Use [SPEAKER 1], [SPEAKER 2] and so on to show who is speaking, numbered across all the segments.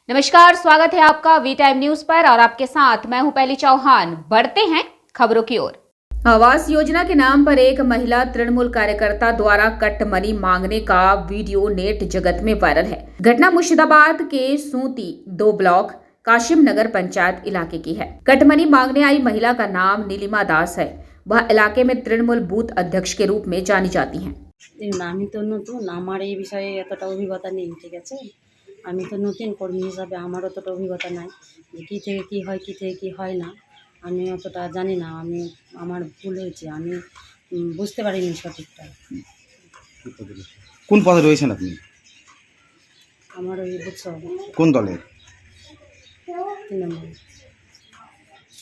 [SPEAKER 1] नमस्कार, स्वागत है आपका वी टाइम न्यूज पर और आपके साथ मैं हूं पहली चौहान। बढ़ते हैं खबरों की ओर। आवास योजना के नाम पर एक महिला तृणमूल कार्यकर्ता द्वारा कट मनी मांगने का वीडियो नेट जगत में वायरल है। घटना मुर्शिदाबाद के सूती 2 ब्लॉक काशिम नगर पंचायत इलाके की है। कट मनी मांगने आई महिला का नाम नीलिमा दास है। वह इलाके में तृणमूल बूथ अध्यक्ष के रूप में जानी जाती हैं।
[SPEAKER 2] আমি তো নতুন, আমার এই বিষয়ে এতটা অভিজ্ঞতা নেই, ঠিক আছে। আমি তো নতুন কর্মী হিসাবে আমার অতটা অভিজ্ঞতা নাই যে কী থেকে কী হয়, কী থেকে কী হয় না, আমি অতটা জানি না। আমার ভুল হয়েছে, আমি বুঝতে পারিনি সঠিকটা।
[SPEAKER 3] কোন পদে রয়েছেন আপনি?
[SPEAKER 2] আমার ওই বুঝছো
[SPEAKER 3] কোন দলের?
[SPEAKER 2] 3 নম্বর।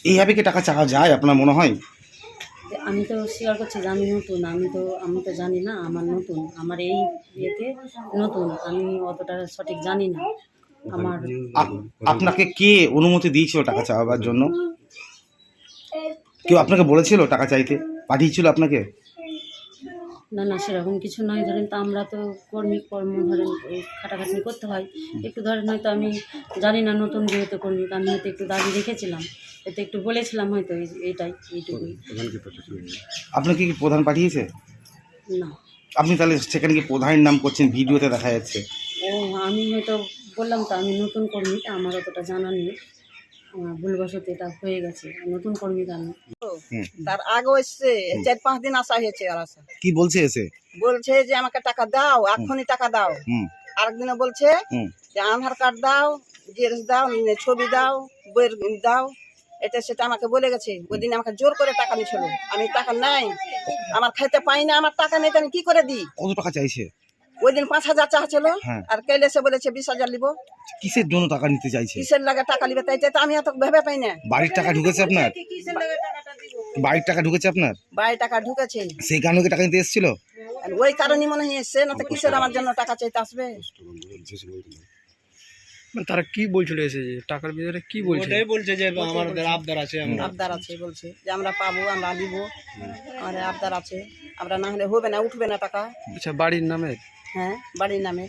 [SPEAKER 3] এইভাবে কি টাকা চাওয়া যায় আপনার মনে হয়?
[SPEAKER 2] আমি তো স্বীকার করছি যে আমি নতুন, আমি তো জানি না, আমার নতুন, আমার এই ইয়েতে নতুন, আমি অতটা সঠিক জানি না। আমার
[SPEAKER 3] আপনাকে কে অনুমতি দিয়েছিল টাকা চাওয়ার জন্য? কেউ আপনাকে বলেছিল টাকা চাইতে, পাঠিয়েছিল আপনাকে?
[SPEAKER 2] না না, সেরকম কিছু নয়। ধরেন তো আমরা তো কর্ম ধরেন ওই খাটাখাটনি করতে হয় একটু, ধরেন হয়তো আমি জানি না, নতুন যেহেতু কর্মী, আমি হয়তো একটু দাবি রেখেছিলাম, এতে একটু বলেছিলাম হয়তো এইটুকুই।
[SPEAKER 3] আপনাকে কি প্রধান পাঠিয়েছে?
[SPEAKER 2] না,
[SPEAKER 3] আপনি তাহলে সেখানে কি প্রধানের নাম করছেন, ভিডিওতে দেখা যাচ্ছে।
[SPEAKER 2] ও আমি হয়তো বললাম তো আমি নতুন কর্মী, আমার অতটা জানা নেই, আমার ভুলবশত এটা হয়ে গেছে, নতুন কর্মী আমি।
[SPEAKER 4] তার আগে এসছে 4-5 দিন আসা হয়েছে। আর আসা
[SPEAKER 3] কি বলছে এসে?
[SPEAKER 4] বলছে যে আমাকে টাকা দাও, এখনই টাকা দাও। আরেকদিনে বলছে যে আধার কার্ড দাও, জেরক্স দাও, ছবি দাও, বইয়ের দাও, এটা সেটা আমাকে বলে গেছে। ওই দিন আমাকে জোর করে টাকা নিয়েছিল, আমি টাকা নাই, আমার খাইতে পাই না, আমার টাকা নেই, আমি কি করে দিই?
[SPEAKER 3] কত টাকা চাইছে?
[SPEAKER 4] ওই দিন 5,000 চাচ্ছিল, আর কাল এসে বলেছে 20,000 নিব।
[SPEAKER 3] কিসের জন্য টাকা নিতে চাইছে?
[SPEAKER 4] কিসের লাগে টাকা নিবে তাই তো আমি এত ভেবে পাই না।
[SPEAKER 3] বাড়ির টাকা ঢুকেছে আপনার?
[SPEAKER 4] কিসের লাগে টাকাটা দিব?
[SPEAKER 3] বাড়ির টাকা ঢুকেছে আপনার?
[SPEAKER 4] বাড়ি টাকা ঢুকেছে,
[SPEAKER 3] সেই কারণে কি টাকা নিতে এসেছিল?
[SPEAKER 4] আর ওই কারণে মনে হয় এসছে, না তো কিসের আমার জন্য টাকা চাইতে আসবে?
[SPEAKER 5] মানে তারা কি বলছিল এসে, যে টাকার ভিতরে কি বলছে?
[SPEAKER 6] ওটাই বলছে যে আমাদের আবদার আছে, আমরা
[SPEAKER 4] আবদার আছে বলছে যে আমরা পাবো, আমরা দিব, আমাদের আবদার আছে, আমরা না হলে হবে না, উঠবে না টাকা।
[SPEAKER 5] আচ্ছা, বাড়ির নামে?
[SPEAKER 4] হ্যাঁ, বাড়ির নামে।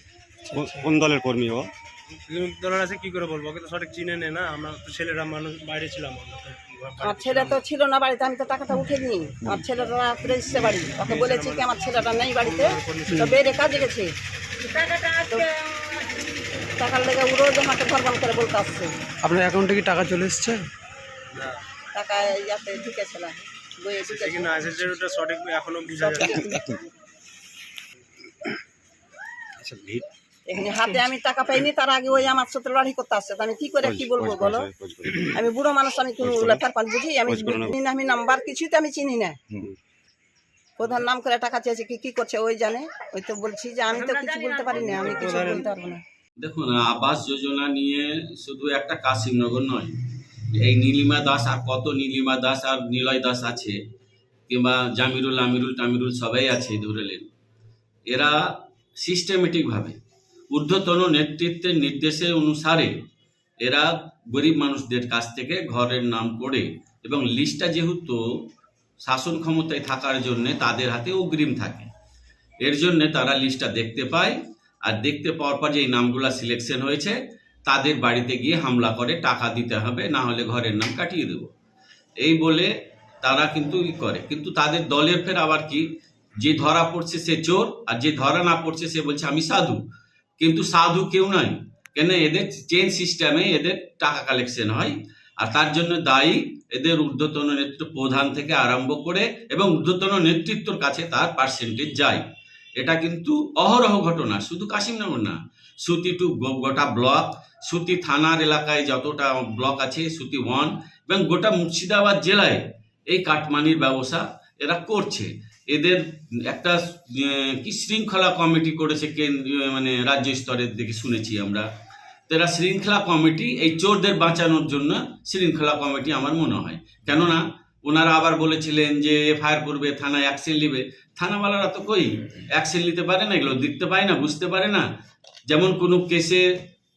[SPEAKER 3] কোন দলের কর্মী ও?
[SPEAKER 6] দলের আছে, কি করে বলবো, ওকে তো সঠিক চিনে নেই না, আমরা তো ছেলেরা মানুষ বাইরে ছিলাম।
[SPEAKER 4] আমার ছেলে তো ছিল না বাড়িতে, আমি তো টাকাটা উঠে নিই। আমার ছেলেটা রাত্রে এসছে বাড়ি, ওকে বলেছি কি আমার ছেলেটা নেই বাড়িতে, তো বেড়ে কাজে গেছে, তো টাকার লেগে রোজ আমাকে ফরমান করে বলতে আসছে।
[SPEAKER 5] আপনার অ্যাকাউন্টে কি টাকা চলে এসছে?
[SPEAKER 4] টাকা ইয়াতে ঢুকেছে না, বইয়ে ঢুকেছে
[SPEAKER 6] না, এসেছে ওটা সঠিক এখনো বুঝা যাচ্ছে না।
[SPEAKER 4] এখানে হাতে আমি টাকা পাইনি, তার আগে ওই আমার সাথে লড়াই করতে আসছে, আমি কি করে কি বলবো বলো? আমি বুড়ো মানুষ, আমি কোনো লেখার পান বুঝি? আমি নাম্বার কিছুই তো আমি চিনি না। প্রধান নাম করে টাকা চেয়েছে, কি করছে ওই জানে। ওই তো বলছি যে আমি তো কিছু বলতে পারি না, আমি কিছু বলতে পারবো না।
[SPEAKER 7] দেখুন, আবাস যোজনা নিয়ে শুধু একটা কাশিমনগর নয়, এই নীলিমা দাস আর কত নীলিমা দাস আর নিলয় দাস আছে, কিংবা জামিরুল, আমিরুল, টামিরুল সবাই আছে ধরেলেন। এরা সিস্টেমেটিকভাবে ঊর্ধ্বতন নেতৃত্বের নির্দেশে অনুসারে এরা গরিব মানুষদের কাছ থেকে ঘরের নাম করে, এবং লিস্টটা যেহেতু শাসন ক্ষমতায় থাকার জন্য তাদের হাতে অগ্রিম থাকে, এর জন্যে তারা লিস্টটা দেখতে পায়, আর দেখতে পাওয়ার পর যে এই নামগুলো সিলেকশন হয়েছে তাদের বাড়িতে গিয়ে হামলা করে, টাকা দিতে হবে, না হলে ঘরের নাম কাটিয়ে দেব, এই বলে তারা কিন্তু করে। কিন্তু তাদের দলের ফের আবার কি, যে ধরা পড়ছে সে চোর, আর যে ধরা না পড়ছে সে বলছে আমি সাধু। কিন্তু সাধু কেউ নয়, কেন এদের চেন সিস্টেমে এদের টাকা কালেকশন হয়, আর তার জন্য দায়ী এদের ঊর্ধ্বতন নেতৃত্ব, প্রধান থেকে আরম্ভ করে, এবং ঊর্ধ্বতন নেতৃত্বর কাছে তার পার্সেন্টেজ যায়। এটা কিন্তু অহরহ ঘটনা, শুধু কাশিমনগর না, সুতি 2 গোটা ব্লক, সুতি থানার এলাকায় যতটা ব্লক আছে, সুতি 1 এবং গোটা মুর্শিদাবাদ জেলায় এই কাটমানির ব্যবসা এরা করছে। এদের একটা কি শৃঙ্খলা কমিটি করেছে কেন্দ্রীয়, মানে রাজ্য স্তরের দিকে শুনেছি আমরা। তো এরা শৃঙ্খলা কমিটি, এই চোরদের বাঁচানোর জন্য শৃঙ্খলা কমিটি আমার মনে হয়। কেননা ওনারা আবার বলেছিলেন যে এফআইআর করবে, থানায় অ্যাকশন নেবে। থানাওয়ালারা তো কই অ্যাকশন নিতে পারে না, এগুলো দেখতে পায় না, বুঝতে পারে না। যেমন কোনো কেসে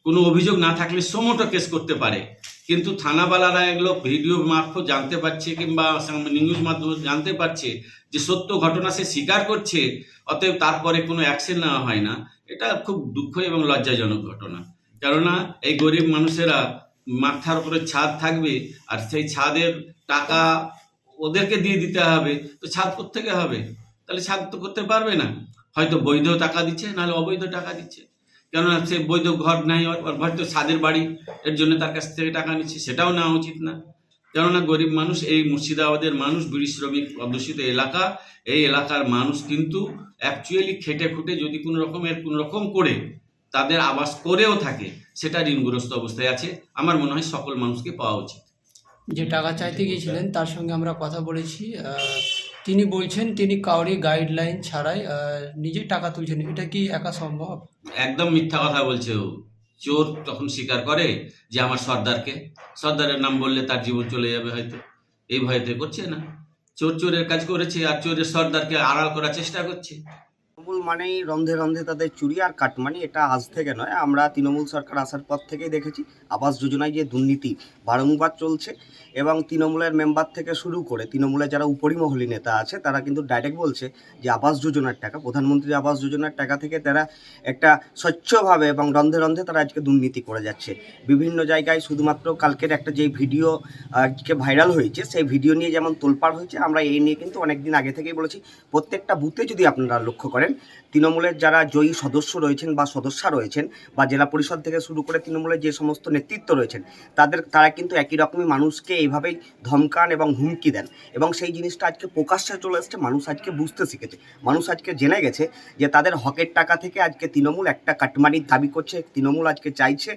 [SPEAKER 7] কোনো অভিযোগ না থাকলে সোমোটো কেস করতে পারে, কিন্তু থানাওয়ালারা এগুলো ভিডিও মারফত জানতে পারছে, কিংবা নিউজ মাধ্যমে জানতে পারছে যে সত্য ঘটনা সে স্বীকার করছে, অতএব তারপরে কোনো অ্যাকশন নেওয়া হয় না। এটা খুব দুঃখ এবং লজ্জাজনক ঘটনা। কেননা এই গরিব মানুষেরা মাথার উপরে ছাদ থাকবে, আর সেই ছাদের টাকা ওদেরকে দিয়ে দিতে হবে, তো ছাদ কোত্থেকে হবে? তাহলে ছাদ তো করতে পারবে না। হয়তো বৈধ টাকা দিচ্ছে, নাহলে অবৈধ টাকা দিচ্ছে। কেননা সে বৈধ ঘর নাই, ওর হয়তো ছাদের বাড়ি, এর জন্য তার কাছ থেকে টাকা নিচ্ছে, সেটাও নেওয়া উচিত না। কেননা গরিব মানুষ, এই মুর্শিদাবাদের মানুষ, বিড়ি শ্রমিক অধ্যুষিত এলাকা, এই এলাকার মানুষ কিন্তু অ্যাকচুয়ালি খেটে খুটে যদি কোনো রকম করে তাদের আবাস করেও থাকে, সেটা ঋণগ্রস্ত অবস্থায় আছে। আমার মনে হয় সকল মানুষকে পাওয়া উচিত।
[SPEAKER 5] যে টাকা চাইতে গিয়েছিলেন তার সঙ্গে আমরা কথা বলেছি, তিনি বলছেন তিনি কাউরি গাইডলাইন ছাড়াই নিজে টাকা তুলছেন, এটা কি একা সম্ভব?
[SPEAKER 7] একদম মিথ্যা কথা বলছে ও। চোর তখন স্বীকার করে যে আমার সর্দারের নাম বললে তার জীবন চলে যাবে হয়তো, এই ভয়েতে করছে না। চোরের কাজ করেছে, আর চোরের সর্দারকে আড়াল করার চেষ্টা করছে।
[SPEAKER 8] তৃণমূল মানেই রন্ধে রন্ধে তাদের চুরি আর কাটমানি, এটা আজ থেকে নয়, আমরা তৃণমূল সরকার আসার পর থেকেই দেখেছি আবাস যোজনায় যে দুর্নীতি বারংবার চলছে। এবং তৃণমূলের মেম্বার থেকে শুরু করে তৃণমূলের যারা উপরিমহলী নেতা আছে তারা কিন্তু ডাইরেক্ট বলছে যে আবাস যোজনার টাকা, প্রধানমন্ত্রী আবাস যোজনার টাকা থেকে তারা একটা স্বচ্ছভাবে এবং রন্ধে রন্ধে তারা আজকে দুর্নীতি করে যাচ্ছে বিভিন্ন জায়গায়। শুধুমাত্র কালকের একটা যে ভিডিও আজকে ভাইরাল হয়েছে, সেই ভিডিও নিয়ে যেমন তোলপাড় হয়েছে, আমরা এই নিয়ে কিন্তু অনেক দিন আগে থেকেই বলেছি। প্রত্যেকটা বুথে যদি আপনারা লক্ষ্য করেন, তৃণমূলের যারা জয়ী সদস্য রয়েছেন বা সদস্যা রয়েছেন বা জেলা পরিষদ থেকে শুরু করে তৃণমূলের যে সমস্ত নেতৃত্ব রয়েছেন, তারা কিন্তু একই রকমই মানুষকে এইভাবেই ধমকান এবং হুমকি দেন। এবং সেই জিনিসটা আজকে প্রকাশ্যে চলে এসছে, মানুষ আজকে বুঝতে শিখেছে, মানুষ আজকে জেনে গেছে যে তাদের হকের টাকা থেকে আজকে তৃণমূল একটা কাটমানির দাবি করছে। তৃণমূল আজকে চাইছে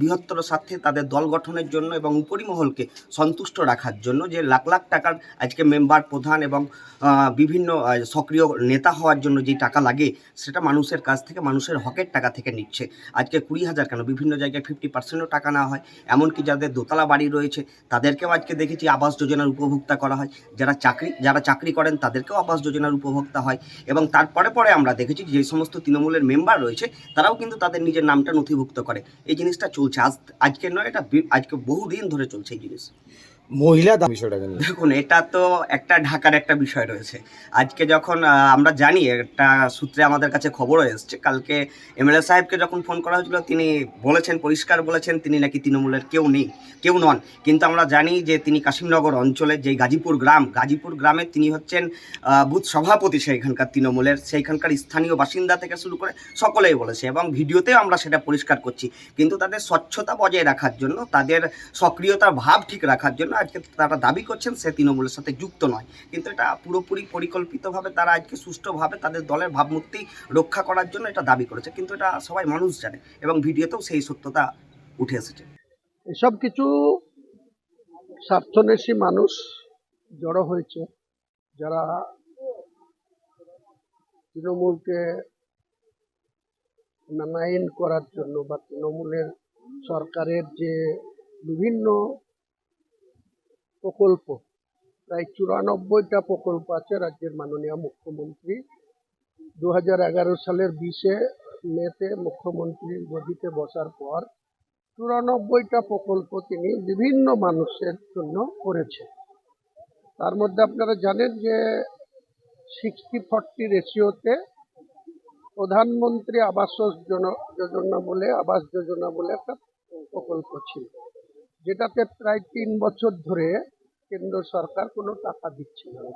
[SPEAKER 8] বৃহত্তর স্বার্থে তাদের দল গঠনের জন্য এবং উপরিমহলকে সন্তুষ্ট রাখার জন্য যে লাখ লাখ টাকার আজকে মেম্বার, প্রধান এবং বিভিন্ন সক্রিয় নেতা হওয়ার জন্য যে টাকা লাগে, সেটা মানুষের কাছ থেকে, মানুষের হকের টাকা থেকে নিচ্ছে। আজকে 20,000 কেন, বিভিন্ন জায়গায় 50%ও টাকা নেওয়া হয়। এমনকি যাদের দোতলা বাড়ি রয়েছে তাদেরকেও আজকে দেখেছি আবাস যোজনার উপভোক্তা করা হয়। যারা চাকরি করেন তাদেরকেও আবাস যোজনার উপভোক্তা হয়। এবং তারপরে আমরা দেখেছি যে সমস্ত তৃণমূলের মেম্বার রয়েছে তারাও কিন্তু তাদের নিজের নামটা নথিভুক্ত করে। এই জিনিসটা চলছে, আজকে নয়, এটা আজকে বহুদিন ধরে চলছে এই জিনিস।
[SPEAKER 3] মহিলা বিষয়টাকে নিয়ে
[SPEAKER 8] দেখুন, এটা তো একটা ঢাকার একটা বিষয় রয়েছে। আজকে যখন আমরা জানি, একটা সূত্রে আমাদের কাছে খবরও এসছে, কালকে এমএলএ সাহেবকে যখন ফোন করা হয়েছিল তিনি বলেছেন, পরিষ্কার বলেছেন তিনি নাকি তৃণমূলের কেউ নন। কিন্তু আমরা জানি যে তিনি কাশিমনগর অঞ্চলের যে গাজীপুর গ্রামে তিনি হচ্ছেন বুথ সভাপতি সেইখানকার তৃণমূলের। সেইখানকার স্থানীয় বাসিন্দা থেকে শুরু করে সকলেই বলেছে, এবং ভিডিওতেও আমরা সেটা পরিষ্কার করছি। কিন্তু তাদের স্বচ্ছতা বজায় রাখার জন্য, তাদের সক্রিয়তার ভাব ঠিক রাখার জন্য আজকে তারা দাবি করছেন সে তৃণমূলের সাথে যুক্ত নয়। কিন্তু এটা পুরোপুরি পরিকল্পিতভাবে তারা আজকে সুষ্ঠুভাবে তাদের দলের ভাবমূর্তি রক্ষা করার জন্য এটা দাবি করেছে। কিন্তু এটা সবাই মানুষ জানে এবং ভিডিওতেও সেই সত্যতা উঠে এসেছে।
[SPEAKER 9] এসব কিছু স্বার্থন্বেষী মানুষ জড়ো হয়েছে, যারা তৃণমূলকে নানায়ন করার জন্য বা তৃণমূলের সরকারের যে বিভিন্ন প্রকল্প, প্রায় 94টা প্রকল্প আছে রাজ্যের মাননীয় মুখ্যমন্ত্রী 2011 সালের 20 মেতে মুখ্যমন্ত্রীর গদিতে বসার পর 94টা প্রকল্প তিনি বিভিন্ন মানুষের জন্য করেছে। তার মধ্যে আপনারা জানেন যে 60-40 রেশিওতে প্রধানমন্ত্রী আবাস যোজনা বলে একটা প্রকল্প ছিল, যেটাতে প্রায় 3 বছর ধরে কেন্দ্র সরকার কোনো টাকা দিচ্ছিল না।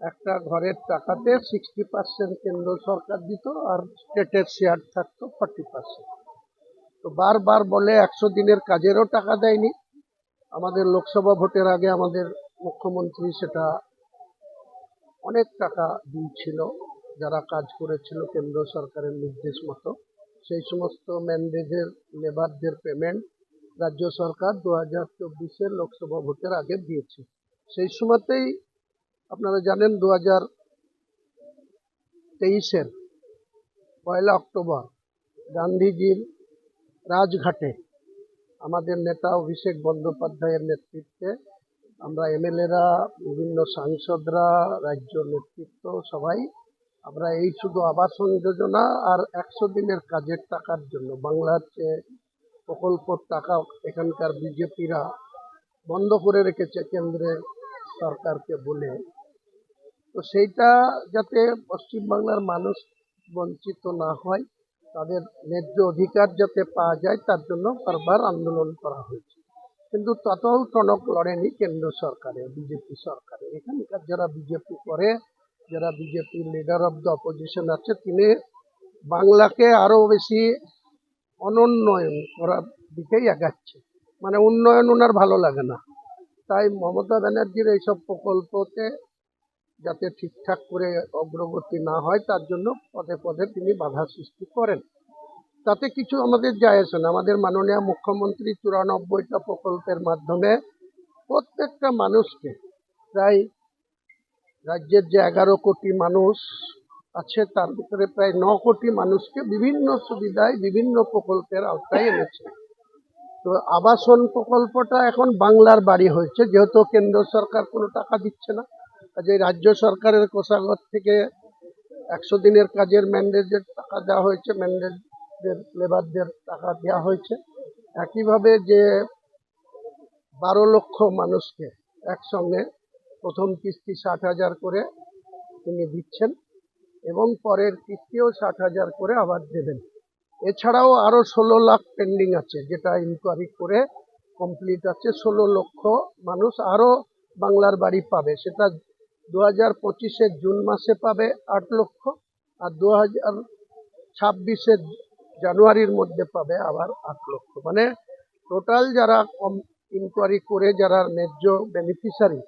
[SPEAKER 9] একটা ঘরের টাকাতে 60% কেন্দ্র সরকার দিত আর স্টেটের শেয়ার থাকতো 40%। তো বারবার বলে 100 দিনের কাজেরও টাকা দেয়নি। আমাদের লোকসভা ভোটের আগে আমাদের মুখ্যমন্ত্রী সেটা অনেক টাকা দিয়েছিল যারা কাজ করেছিল কেন্দ্র সরকারের নির্দেশ মতো। সেই সমস্ত ম্যান্ডেটের লেবারদের পেমেন্ট রাজ্য সরকার 2024-এর লোকসভা ভোটের আগে দিয়েছে। সেই সময়তেই আপনারা জানেন 2023-এর 1 অক্টোবর গান্ধীজির রাজঘাটে আমাদের নেতা অভিষেক বন্দ্যোপাধ্যায়ের নেতৃত্বে আমরা এমএলএরা, বিভিন্ন সাংসদরা, রাজ্য নেতৃত্ব সবাই আমরা এই শুধু আবাস যোজনা আর 100 দিনের কাজের টাকার জন্য বাংলার যে প্রকল্পর টাকা এখানকার বিজেপিরা বন্ধ করে রেখেছে কেন্দ্রের সরকারকে বলে, তো সেইটা যাতে পশ্চিমবাংলার মানুষ বঞ্চিত না হয় তাদের ন্যায্য অধিকার যাতে পাওয়া যায় তার জন্য বারবার আন্দোলন করা হয়েছে, কিন্তু ততও টনক লড়েনি কেন্দ্র সরকারের, বিজেপি সরকারের। এখানকার যারা বিজেপি করে, যারা বিজেপির লিডার অফ দ্য অপোজিশন আছে, তিনি বাংলাকে আরো বেশি অনুন্নয়ন করার দিকেই এগাচ্ছে। মানে উন্নয়ন ওনার ভালো লাগে না, তাই মমতা ব্যানার্জির এইসব প্রকল্পতে যাতে ঠিকঠাক করে অগ্রগতি না হয় তার জন্য পদে পদে তিনি বাধা সৃষ্টি করেন। তাতে কিছু আমাদের যায় আসে না। আমাদের মাননীয় মুখ্যমন্ত্রী 94টা প্রকল্পের মাধ্যমে প্রত্যেকটা মানুষকে, প্রায় রাজ্যের যে 11 কোটি মানুষ আছে তার ভিতরে প্রায় 9 কোটি মানুষকে বিভিন্ন সুবিধায় বিভিন্ন প্রকল্পের আওতায় এনেছে। তো আবাসন প্রকল্পটা এখন বাংলার বাড়ি হয়েছে, যেহেতু কেন্দ্র সরকার কোনো টাকা দিচ্ছে না, কাজে রাজ্য সরকারের কোষাগার থেকে 100 দিনের কাজের ম্যান্ডেটের টাকা দেওয়া হয়েছে, ম্যান্ডেটদের লেবারদের টাকা দেওয়া হয়েছে। একইভাবে যে 12 লক্ষ মানুষকে একসঙ্গে প্রথম কিস্তি 60,000 করে তিনি দিচ্ছেন এবং পরের কিস্তিও 60,000 করে আবার দেবেন। এছাড়াও আরো 16 লাখ পেন্ডিং আছে, যেটা ইনকোয়ারি করে কমপ্লিট আছে। 16 লক্ষ মানুষ আরো বাংলার বাড়ি পাবে, সেটা 2025-এর জুন মাসে পাবে 8 লক্ষ, আর 2026-এর জানুয়ারির মধ্যে পাবে আবার 8 লক্ষ। মানে টোটাল যারা ইনকোয়ারি করে যারা ন্যায্য বেনিফিশিয়ারি,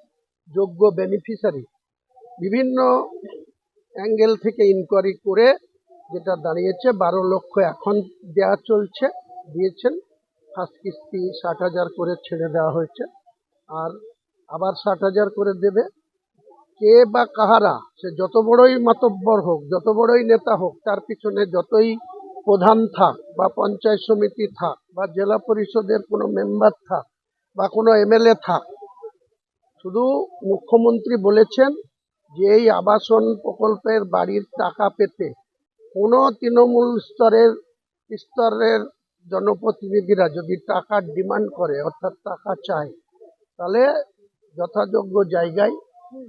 [SPEAKER 9] যোগ্য বেনিফিশিয়ারি, বিভিন্ন অ্যাঙ্গেল থেকে ইনকোয়ারি করে যেটা দাঁড়িয়েছে 12 লক্ষ এখন দেওয়া চলছে, দিয়েছেন। ফার্স্ট কিস্তি 60,000 করে ছেড়ে দেওয়া হয়েছে, আর আবার 60,000 করে দেবে। কে বা কাহারা, সে যত বড়ই মাতব্বর হোক, যত বড়ই নেতা হোক, তার পিছনে যতই প্রধান থাক বা পঞ্চায়েত সমিতি থাক বা জেলা পরিষদের কোনো মেম্বার থাক বা কোনো এমএলএ থাক, শুধু মুখ্যমন্ত্রী বলেছেন যে এই আবাসন প্রকল্পের বাড়ির টাকা পেতে কোনো তৃণমূল স্তরের জনপ্রতিনিধিরা যদি টাকার ডিমান্ড করে, অর্থাৎ টাকা চায়, তাহলে যথাযোগ্য জায়গায়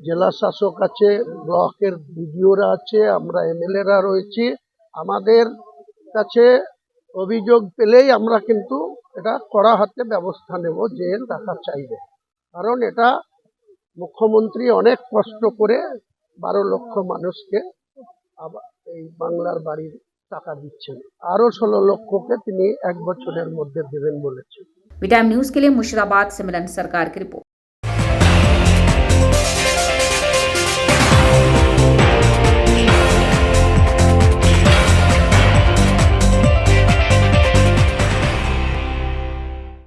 [SPEAKER 9] জেলা শাসক আছে, ব্লকের বিডিওরা আছে, আমরা এমএলএরা রয়েছি, আমাদের কাছে অভিযোগ পেলেই আমরা কিন্তু এটা কড়া হাতে ব্যবস্থা নেব যে টাকা চাইবে। কারণ এটা মুখ্যমন্ত্রী অনেক কষ্ট করে 12 লক্ষ মানুষকে এই বাংলার বাড়ির টাকা দিচ্ছেন, আরো 16 লক্ষকে তিনি 1 বছরের মধ্যে দেবেন বলেছেন।
[SPEAKER 1] वी टाइम न्यूज के लिए मुर्शिदाबाद से मिलन सरकार की रिपोर्ट।